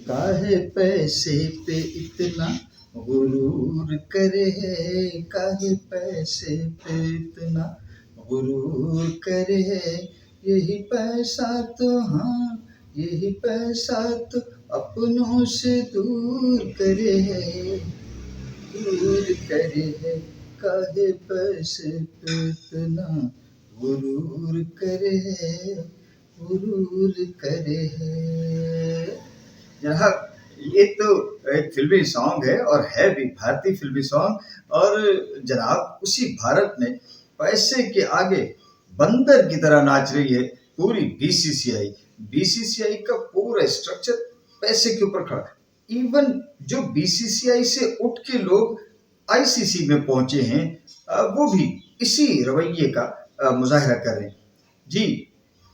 काहे पैसे पे इतना गुरूर करे है, काहे पैसे पे इतना गुरूर करे है। यही पैसा तो हाँ, यही पैसा तो अपनों से दूर करे है, दूर करे है। काहे पैसे पे इतना गुरूर करे है, गुरूर करे है। जनाब, ये तो एक फिल्मी सॉन्ग है और है भी भारतीय फिल्मी सॉन्ग। और जनाब, उसी भारत में पैसे के आगे बंदर की तरह नाच रही है पूरी बीसीसीआई। बीसीसीआई का पूरा स्ट्रक्चर पैसे के ऊपर खड़ा है। इवन जो बीसीसीआई से उठ के लोग आईसीसी में पहुंचे हैं, वो भी इसी रवैये का मुजाहिरा कर रहे हैं। जी,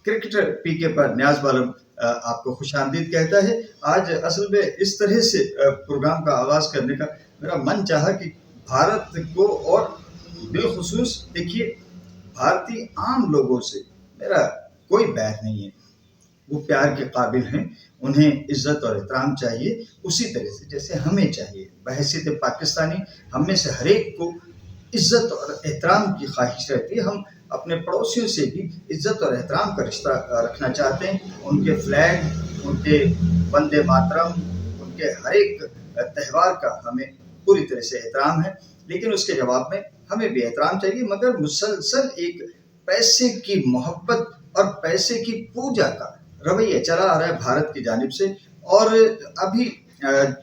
क्रिकेटर पीके पर न्याज बालम आपको खुशामदीद कहता है। आज असल में इस तरह से प्रोग्राम का आगाज करने का मेरा मन चाहा कि भारत को, और बिलखुसूस देखिए भारतीय आम लोगों से मेरा कोई बैर नहीं है। वो प्यार के काबिल हैं, उन्हें इज्जत और एहतराम चाहिए उसी तरह से जैसे हमें चाहिए। बहैसियत पाकिस्तानी हम में से हर एक को इज्जत और एहतराम की ख्वाहिश रहती है। हम अपने पड़ोसियों से भी इज्जत और एहतराम का रिश्ता रखना चाहते हैं। उनके फ्लैग, उनके वंदे मातरम, उनके हर एक त्यौहार का हमें पूरी तरह से एहतराम है, लेकिन उसके जवाब में हमें भी एहतराम चाहिए। मगर मुसलसल एक पैसे की मोहब्बत और पैसे की पूजा का रवैया चला आ रहा है भारत की जानिब से। और अभी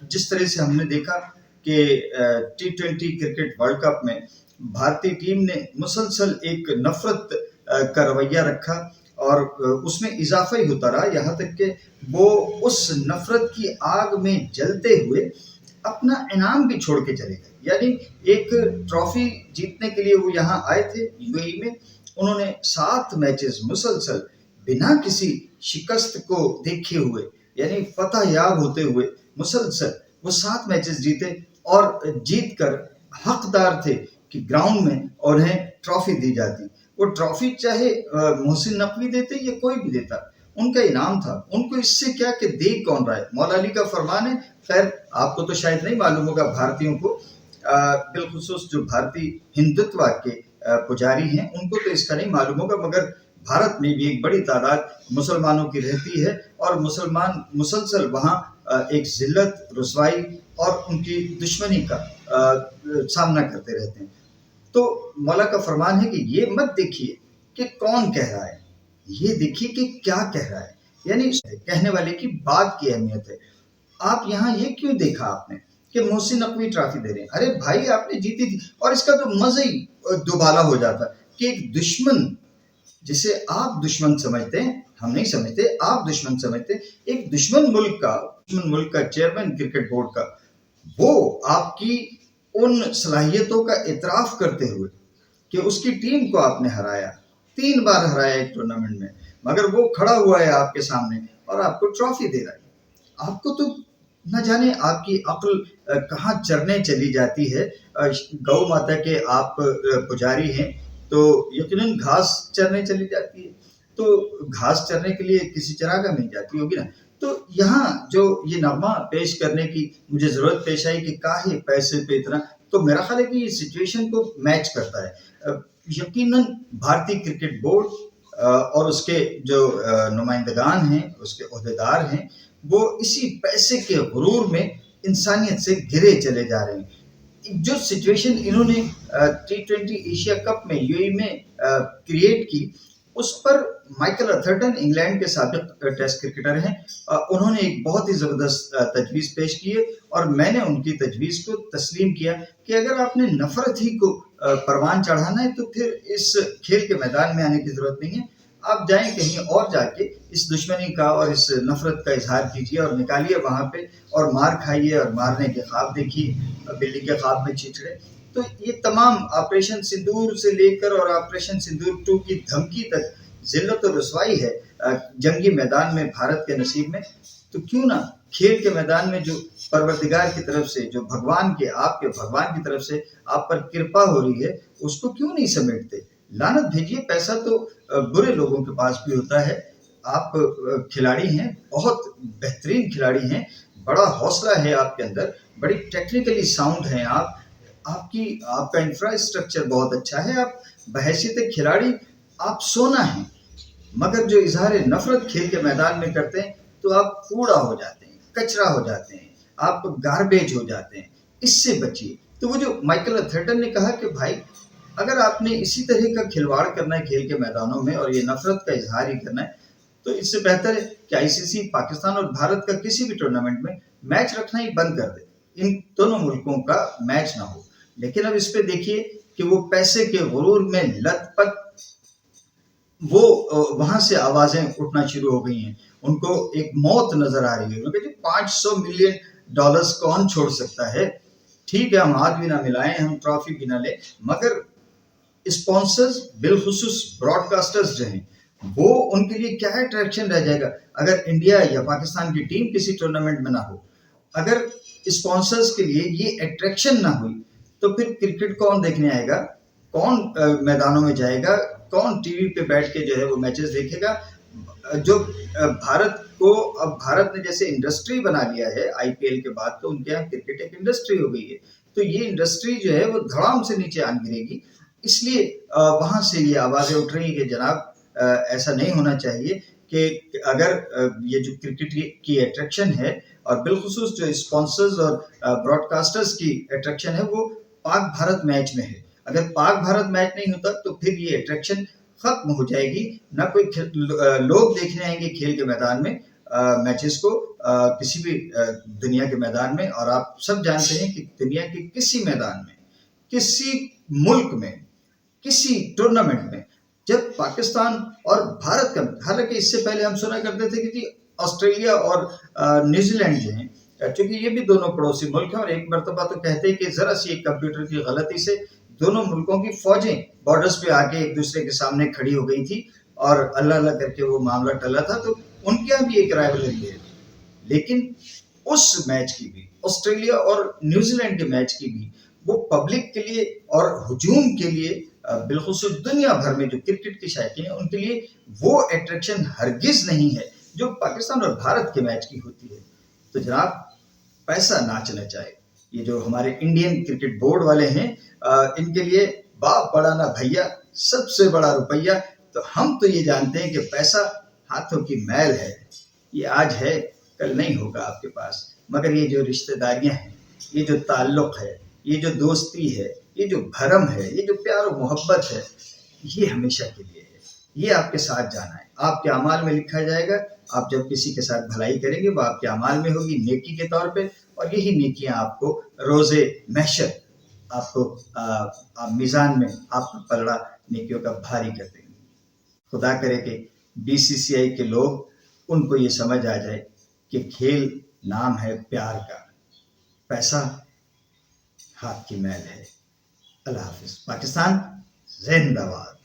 जिस तरह से हमने देखा कि T20 क्रिकेट वर्ल्ड कप में भारतीय टीम ने मुसलसल एक नफरत का रवैया रखा और उसमें इजाफा ही होता रहा, यहाँ तक कि वो उस नफरत की आग में जलते हुए अपना इनाम भी छोड़ के चले गए। यानी एक ट्रॉफी जीतने के लिए वो यहाँ आए थे यूएई में। उन्होंने 7 मैचेस मुसलसल बिना किसी शिकस्त को देखे हुए, यानी फतह याब होते हुए मुसलसल वो 7 मैचेस जीते और जीत कर हकदार थे कि ग्राउंड में उन्हें ट्रॉफी दी जाती। वो ट्रॉफी चाहे मोहसिन नकवी देते या कोई भी देता, उनका इनाम था। उनको इससे क्या कि दे कौन रहा है। मौला अली का फरमान है, खैर आपको तो शायद नहीं मालूम होगा, भारतीयों को बिलखुसूस जो भारतीय हिंदुत्व के पुजारी हैं उनको तो इसका नहीं मालूम होगा, मगर भारत में भी एक बड़ी तादाद मुसलमानों की रहती है और मुसलमान मुसलसल वहाँ एक जिल्लत, रुसवाई और उनकी दुश्मनी का सामना करते रहते हैं। तो मौला का फरमान है कि ये मत देखिए कि कौन कह रहा है, ये देखिए कि क्या कह रहा है। यानी कहने वाले की बात की अहमियत है। आप यहाँ ये क्यों देखा आपने कि मोहसिन नकवी ट्रॉफी दे रहे हैं? अरे भाई, आपने जीती थी। और इसका तो मजा ही दुबाला हो जाता कि एक दुश्मन जिसे आप दुश्मन समझते हैं, हम नहीं समझते, आप दुश्मन समझते, एक दुश्मन मुल्क का चेयरमैन क्रिकेट बोर्ड का, वो आपकी उन सलाहियतों का इतराफ करते हुए कि उसकी टीम को आपने हराया, 3 बार हराया एक टूर्नामेंट में, मगर वो खड़ा हुआ है आपके सामने और आपको ट्रॉफी दे रहा है। आपको तो न जाने आपकी अक्ल कहाँ चरने चली जाती है। गौ माता के आप पुजारी हैं तो यकीनन घास चरने चली जाती है, तो घास चरने के लिए किसी चरागाह में जाती होगी ना। तो यहाँ जो ये नगमा पेश करने की मुझे ज़रूरत पेश आई कि काहे पैसे पे इतना, तो मेरा ख्याल है कि ये सिचुएशन को मैच करता है। यकीनन भारतीय क्रिकेट बोर्ड और उसके जो नुमाइंदगान हैं, उसके ओहदेदार हैं, वो इसी पैसे के गुरूर में इंसानियत से घिरे चले जा रहे हैं। जो सिचुएशन इन्होंने T20 एशिया कप में यूएई में क्रिएट की, उस पर माइकल अथर्टन इंग्लैंड के साबिक टेस्ट क्रिकेटर हैं, उन्होंने एक बहुत ही ज़बरदस्त तजवीज़ पेश की है और मैंने उनकी तजवीज़ को तस्लीम किया कि अगर आपने नफ़रत ही को परवान चढ़ाना है तो फिर इस खेल के मैदान में आने की ज़रूरत नहीं है। आप जाएं कहीं और जाके इस दुश्मनी का और इस नफ़रत का इजहार कीजिए और निकालिए वहाँ पे, और मार खाइए और मारने के ख्वाब देखिए, बिल्ली के ख्वाब में चिचड़े। तो ये तमाम ऑपरेशन सिंदूर से लेकर और ऑपरेशन सिंदूर 2 की धमकी तक जिल्लत और रुसवाई है जंगी मैदान में भारत के नसीब में। तो क्यों ना खेल के मैदान में जो परवरदिगार की तरफ से, जो भगवान के, आपके भगवान की तरफ से आप पर कृपा हो रही है, उसको क्यों नहीं समेटते? लानत भेजिए। पैसा तो बुरे लोगों के पास भी होता है। आप खिलाड़ी हैं, बहुत बेहतरीन खिलाड़ी हैं, बड़ा हौसला है आपके अंदर, बड़ी टेक्निकली साउंड हैं आप, आपका इंफ्रास्ट्रक्चर बहुत अच्छा है, आप बहैसियत खिलाड़ी आप सोना हैं, मगर जो इजहार नफरत खेल के मैदान में करते हैं तो आप कूड़ा हो जाते हैं, कचरा हो जाते हैं, आप गार्बेज हो जाते हैं। इससे बचिए। तो वो जो माइकल अथर्टन ने कहा कि भाई अगर आपने इसी तरह का खिलवाड़ करना है खेल के मैदानों में और ये नफरत का इजहार ही करना है, तो इससे बेहतर है कि आईसीसी पाकिस्तान और भारत का किसी भी टूर्नामेंट में मैच रखना ही बंद कर दे, इन दोनों मुल्कों का मैच ना हो। लेकिन अब इस पे देखिए कि वो पैसे के गुरूर में लथपथ, वो वहां से आवाजें उठना शुरू हो गई हैं, उनको एक मौत नजर आ रही है। उन्होंने कहा $500 मिलियन कौन छोड़ सकता है? ठीक है, हम हाथ भी ना मिलाएं, हम ट्रॉफी भी ना ले, मगर स्पॉन्सर्स बिलखुसूस ब्रॉडकास्टर्स जो हैं, वो उनके लिए क्या अट्रैक्शन रह जाएगा अगर इंडिया या पाकिस्तान की टीम किसी टूर्नामेंट में ना हो। अगर स्पॉन्सर्स के लिए ये अट्रैक्शन ना हुई तो फिर क्रिकेट कौन देखने आएगा, कौन मैदानों में जाएगा, कौन टीवी पे बैठ के जो है वो मैचेस देखेगा। जो भारत को, अब भारत ने जैसे इंडस्ट्री बना लिया है आईपीएल के बाद, तो उनके यहाँ क्रिकेट एक इंडस्ट्री हो गई है, तो ये इंडस्ट्री जो है वो धड़ाम से नीचे आन गिरेगी। इसलिए वहां से ये आवाजें उठ रही है कि जनाब ऐसा नहीं होना चाहिए कि अगर ये जो क्रिकेट की अट्रैक्शन है और बिलखुसूस जो स्पॉन्सर्स और ब्रॉडकास्टर्स की अट्रैक्शन है वो पाक भारत मैच में है, अगर पाक भारत मैच नहीं होता तो फिर ये अट्रैक्शन खत्म हो जाएगी, ना कोई लोग देखने आएंगे खेल के मैदान में मैचेस को, किसी भी दुनिया के मैदान में। और आप सब जानते हैं कि दुनिया के किसी मैदान में, किसी मुल्क में, किसी टूर्नामेंट में जब पाकिस्तान और भारत का, हालांकि इससे पहले हम सुना करते थे कि ऑस्ट्रेलिया और न्यूजीलैंड जो हैं, क्योंकि ये भी दोनों पड़ोसी मुल्क हैं, और एक मरतबा तो कहते हैं कि जरा सी एक कंप्यूटर की गलती से दोनों मुल्कों की फौजें बॉर्डर्स पे आके एक दूसरे के सामने खड़ी हो गई थी और अल्लाह अल्लाह करके वो मामला टला था, तो उनके यहाँ भी एक राइवलरी है। लेकिन उस मैच की भी, ऑस्ट्रेलिया और न्यूजीलैंड के मैच की भी, वो पब्लिक के लिए और हुजूम के लिए, बिलखुसूस दुनिया भर में जो क्रिकेट की शौकीन है उनके लिए वो अट्रैक्शन हरगिज नहीं है जो पाकिस्तान और भारत के मैच की होती है। तो जनाब पैसा नाच नचाए, ये जो हमारे इंडियन क्रिकेट बोर्ड वाले हैं, इनके लिए बाप बड़ा ना भैया, सबसे बड़ा रुपया। तो हम तो ये जानते हैं कि पैसा हाथों की मैल है, ये आज है कल नहीं होगा आपके पास, मगर ये जो रिश्तेदारियां हैं, ये जो ताल्लुक है, ये जो दोस्ती है, ये जो भरम है, ये जो प्यार और मोहब्बत है, ये हमेशा के लिए है, ये आपके साथ जाना है, आपके अमाल में लिखा जाएगा। आप जब किसी के साथ भलाई करेंगे वो आपके अमाल में होगी नेकी के तौर पे, और यही नेकियां आपको रोजे महशर, आपको मीज़ान में आपका पलड़ा नेकियों का भारी कर देंगे। खुदा करे कि बीसीसीआई के लोग, उनको ये समझ आ जाए कि खेल नाम है प्यार का, पैसा हाथ की मैल है। अल्लाह हाफिज। पाकिस्तान जिंदाबाद।